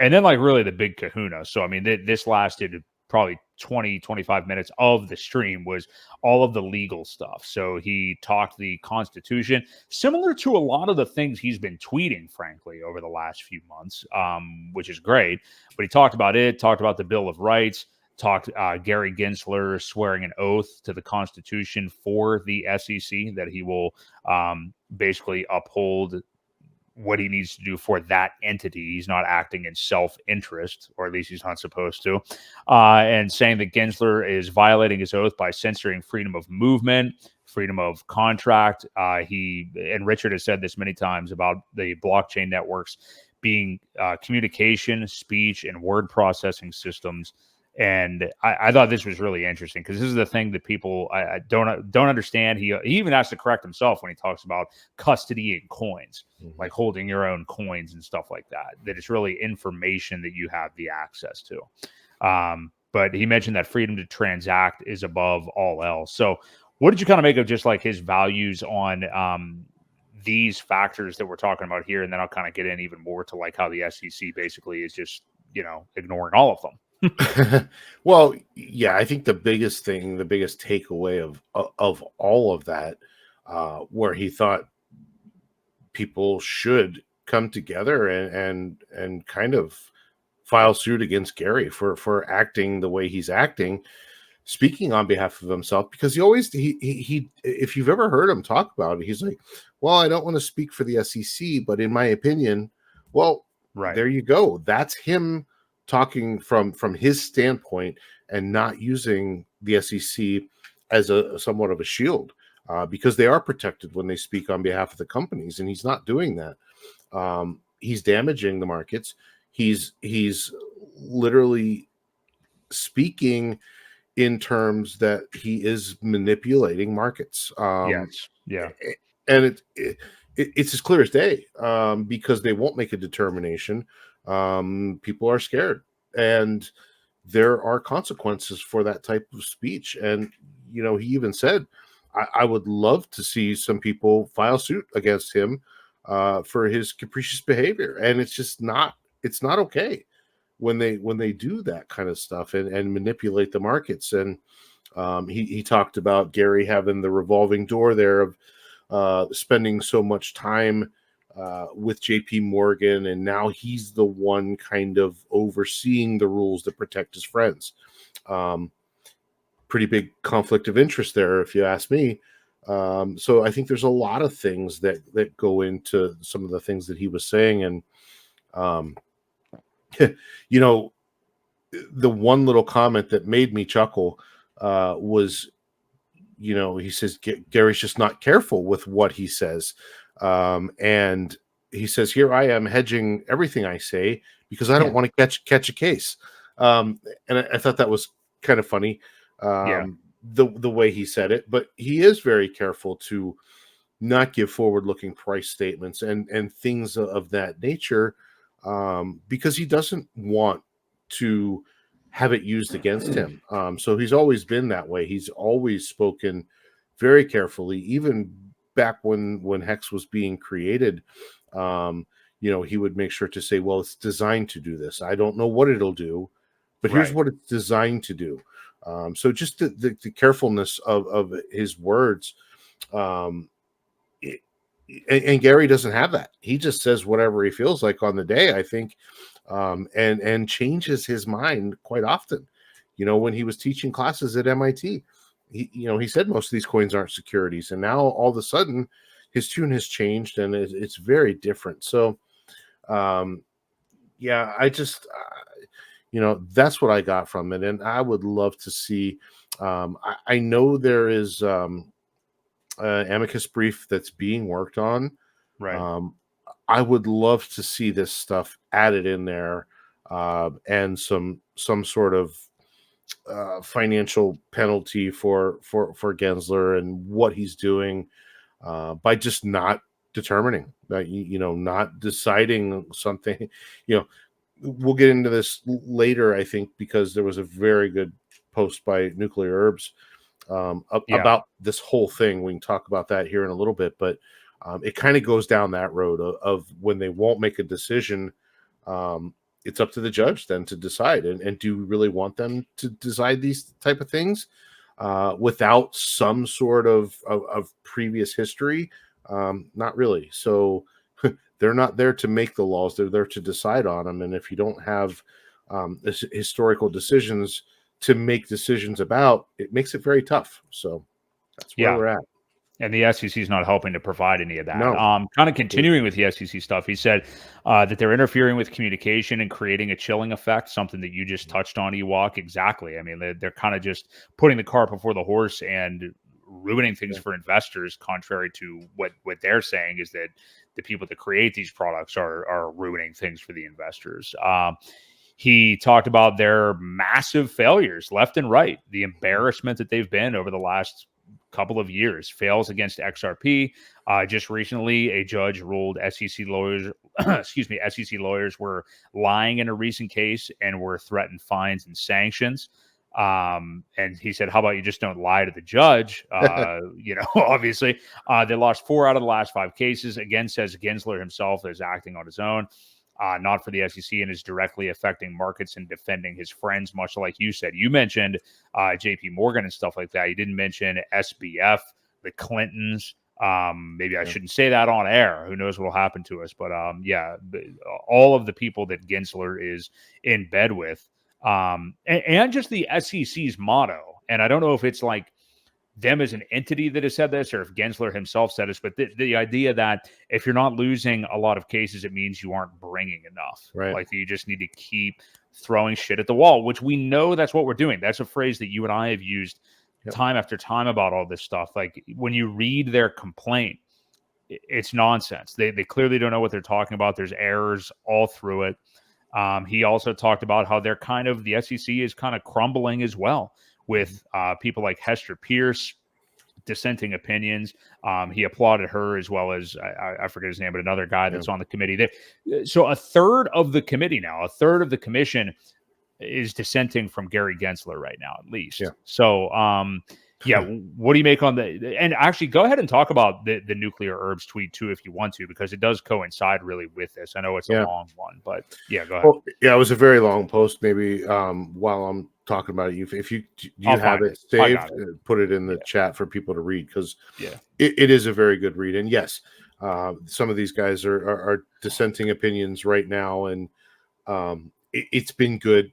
And then like really the big kahuna. So, I mean, this lasted probably 20, 25 minutes of the stream was all of the legal stuff. So he talked the Constitution, similar to a lot of the things he's been tweeting, frankly, over the last few months, which is great. But he talked about it, talked about the Bill of Rights, talked Gary Gensler swearing an oath to the Constitution for the SEC that he will basically uphold what he needs to do for that entity. He's not acting in self-interest, or at least he's not supposed to. And saying that Gensler is violating his oath by censoring freedom of movement, freedom of contract. And Richard has said this many times about the blockchain networks being communication, speech, and word processing systems. And I thought this was really interesting because this is the thing that people I don't understand. He even has to correct himself when he talks about custodying coins, like holding your own coins and stuff like that. That it's really information that you have the access to. But he mentioned that freedom to transact is above all else. So, what did you kind of make of just like his values on these factors that we're talking about here? And then I'll kind of get in even more to like how the SEC basically is just ignoring all of them. Well, yeah, I think the biggest takeaway of all of that, where he thought people should come together and kind of file suit against Gary for acting the way he's acting, speaking on behalf of himself, because he if you've ever heard him talk about it, he's like, well, I don't want to speak for the SEC, but in my opinion, well, right there you go. That's him talking from his standpoint and not using the SEC as a somewhat of a shield, because they are protected when they speak on behalf of the companies, and he's not doing that. He's damaging the markets. He's literally speaking in terms that he is manipulating markets. Yes, yeah, and it's as clear as day, because they won't make a determination. People are scared, and there are consequences for that type of speech. And he even said, I would love to see some people file suit against him for his capricious behavior. And it's not okay when they do that kind of stuff and manipulate the markets. And he talked about Gary having the revolving door there of spending so much time with JP Morgan, and now he's the one kind of overseeing the rules that protect his friends. Pretty big conflict of interest there, if you ask me. So I think there's a lot of things that go into some of the things that he was saying. And the one little comment that made me chuckle was, he says Gary's just not careful with what he says. And he says, here I am hedging everything I say because I don't want to catch a case. And I thought that was kind of funny, the way he said it. But he is very careful to not give forward-looking price statements and things of that nature, because he doesn't want to have it used against him. So he's always been that way. He's always spoken very carefully, even back when Hex was being created. He would make sure to say, well, it's designed to do this. I don't know what it'll do, but here's what it's designed to do. So just the carefulness of his words. And Gary doesn't have that. He just says whatever he feels like on the day, I think, and changes his mind quite often. When he was teaching classes at MIT, he said most of these coins aren't securities, and now all of a sudden his tune has changed and it's very different. So, I just, that's what I got from it, and I would love to see. I know there is an amicus brief that's being worked on. Right. I would love to see this stuff added in there, and some sort of financial penalty for Gensler and what he's doing, by just not determining that, not deciding something. We'll get into this later, I think, because there was a very good post by Nuclear Herbs about this whole thing. We can talk about that here in a little bit, but it kind of goes down that road of when they won't make a decision, it's up to the judge then to decide. And do you really want them to decide these type of things without some sort of previous history? Not really. So they're not there to make the laws. They're there to decide on them. And if you don't have historical decisions to make decisions about, it makes it very tough. So that's where Yeah. we're at. And the SEC is not helping to provide any of that. No. Kind of continuing with the SEC stuff, he said that they're interfering with communication and creating a chilling effect, something that you just touched on, Ewok. Exactly. I mean, they're kind of just putting the cart before the horse and ruining things for investors, contrary to what they're saying is that the people that create these products are ruining things for the investors. He talked about their massive failures left and right, the embarrassment that they've been over the last couple of years, fails against XRP. Just recently, a judge ruled SEC lawyers, SEC lawyers were lying in a recent case and were threatened fines and sanctions. And he said, how about you just don't lie to the judge? Obviously, they lost 4 out of the last 5 cases. Again, says Gensler himself is acting on his own. Not for the SEC, and is directly affecting markets and defending his friends, much like you said. You mentioned JP Morgan and stuff like that. You didn't mention SBF, the Clintons. Maybe I shouldn't say that on air. Who knows what will happen to us? But all of the people that Gensler is in bed with, and just the SEC's motto. And I don't know if it's like them as an entity that has said this, or if Gensler himself said this, but the idea that if you're not losing a lot of cases, it means you aren't bringing enough. Right. Like you just need to keep throwing shit at the wall, which we know that's what we're doing. That's a phrase that you and I have used time after time about all this stuff. Like when you read their complaint, it's nonsense. They clearly don't know what they're talking about. There's errors all through it. He also talked about how they're the SEC is kind of crumbling as well, with people like Hester Pierce, dissenting opinions. He applauded her, as well as, I forget his name, but another guy that's on the committee. So a third of the committee now, a third of the commission is dissenting from Gary Gensler right now, at least. Yeah. So, what do you make on and actually go ahead and talk about the nuclear herbs tweet too, if you want to, because it does coincide really with this. I know it's a long one, but go ahead. Well, it was a very long post. Maybe while I'm talking about it, if you have it saved, put it in the chat for people to read, because it is a very good read. And yes, some of these guys are dissenting opinions right now, and it's been good.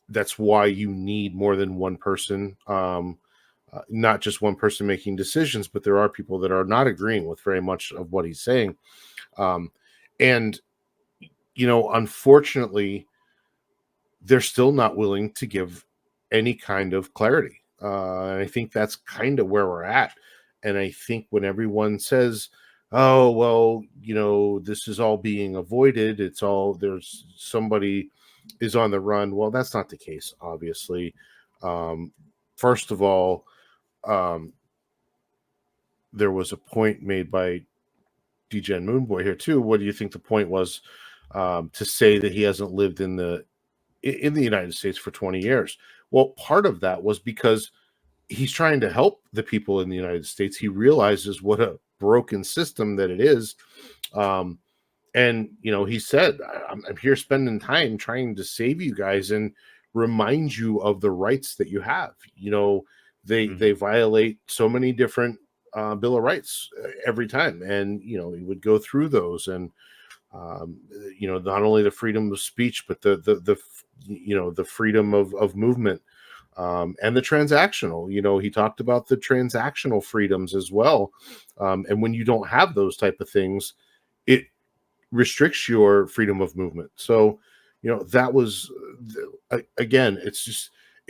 That's why you need more than one person. Not just one person making decisions, but there are people that are not agreeing with very much of what he's saying. And, unfortunately, they're still not willing to give any kind of clarity. And I think that's kind of where we're at. And I think when everyone says, oh, well, this is all being avoided, there's somebody is on the run. Well, that's not the case, obviously. First of all, there was a point made by DGen Moonboy here too. What do you think the point was to say that he hasn't lived in the United States for 20 years? Well, part of that was because he's trying to help the people in the United States. He realizes what a broken system that it is. And, he said, I'm here spending time trying to save you guys and remind you of the rights that you have. They violate so many different Bill of Rights every time. And, he would go through those, and, not only the freedom of speech, but the freedom of movement, and the transactional, he talked about the transactional freedoms as well. And when you don't have those type of things, it restricts your freedom of movement. So, that was, again, it's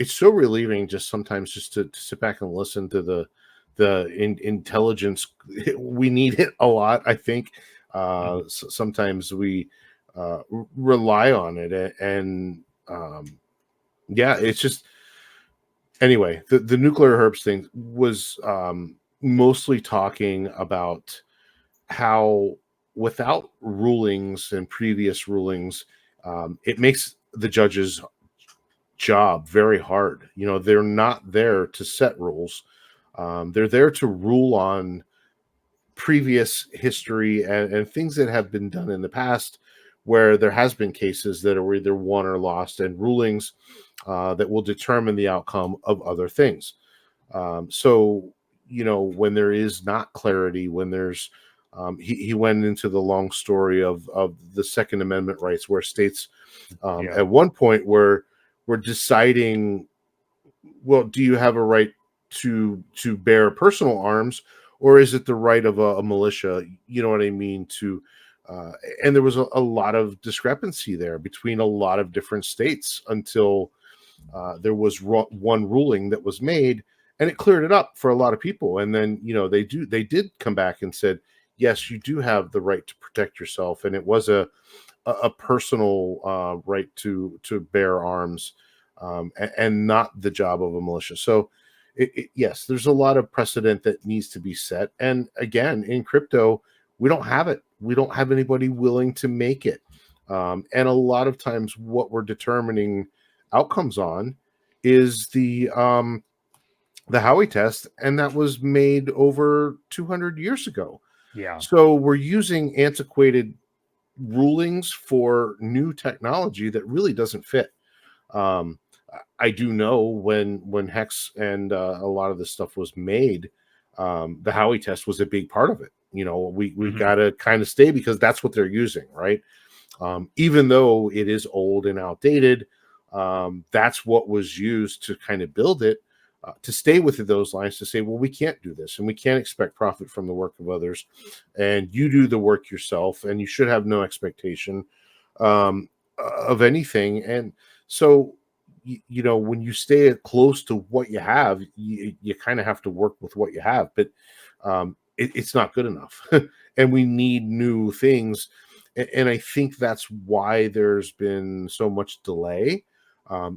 so relieving just sometimes just to sit back and listen to the intelligence. We need it a lot, I think. Sometimes we rely on it, and it's just, anyway, the nuclear herbs thing was mostly talking about how without rulings and previous rulings, it makes the judges' job very hard. They're not there to set rules. They're there to rule on previous history and things that have been done in the past, where there has been cases that are either won or lost, and rulings that will determine the outcome of other things. So, when there is not clarity, when there's he went into the long story of the Second Amendment rights, where states Yeah. at one point were deciding, well, do you have a right to bear personal arms, or is it the right of a militia? You know what I mean? Uh, and there was a lot of discrepancy there between a lot of different states until there was one ruling that was made, and it cleared it up for a lot of people. And then they did come back and said, yes, you do have the right to protect yourself, and it was a personal right to bear arms, and not the job of a militia. So yes, there's a lot of precedent that needs to be set. And again, in crypto, we don't have it. We don't have anybody willing to make it. And a lot of times, what we're determining outcomes on is the Howey test, and that was made over 200 years ago. Yeah. So we're using antiquated rulings for new technology that really doesn't fit. Um, I do know when Hex and a lot of this stuff was made, the Howey test was a big part of it. We got to kind of stay, because that's what they're using, right? Even though it is old and outdated, that's what was used to kind of build it, to stay within those lines, to say, well, we can't do this, and we can't expect profit from the work of others, and you do the work yourself, and you should have no expectation of anything. And so, when you stay close to what you have, you kind of have to work with what you have, but it's not good enough. And we need new things. And I think that's why there's been so much delay,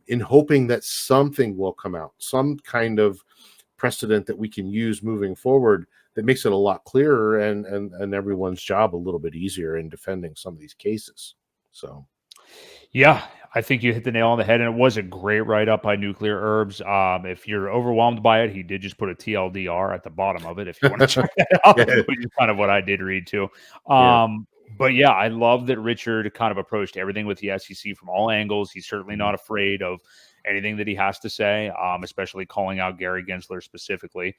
in hoping that something will come out, some kind of precedent that we can use moving forward, that makes it a lot clearer, and everyone's job a little bit easier in defending some of these cases. So, Yeah, I think you hit the nail on the head, and it was a great write-up by Nuclear Herbs. If you're overwhelmed by it, he did just put a TLDR at the bottom of it if you want to check that out, yeah, which is kind of what I did read too. yeah. But yeah, I love that Richard kind of approached everything with the SEC from all angles. He's certainly Mhm. not afraid of anything that he has to say, especially calling out Gary Gensler specifically.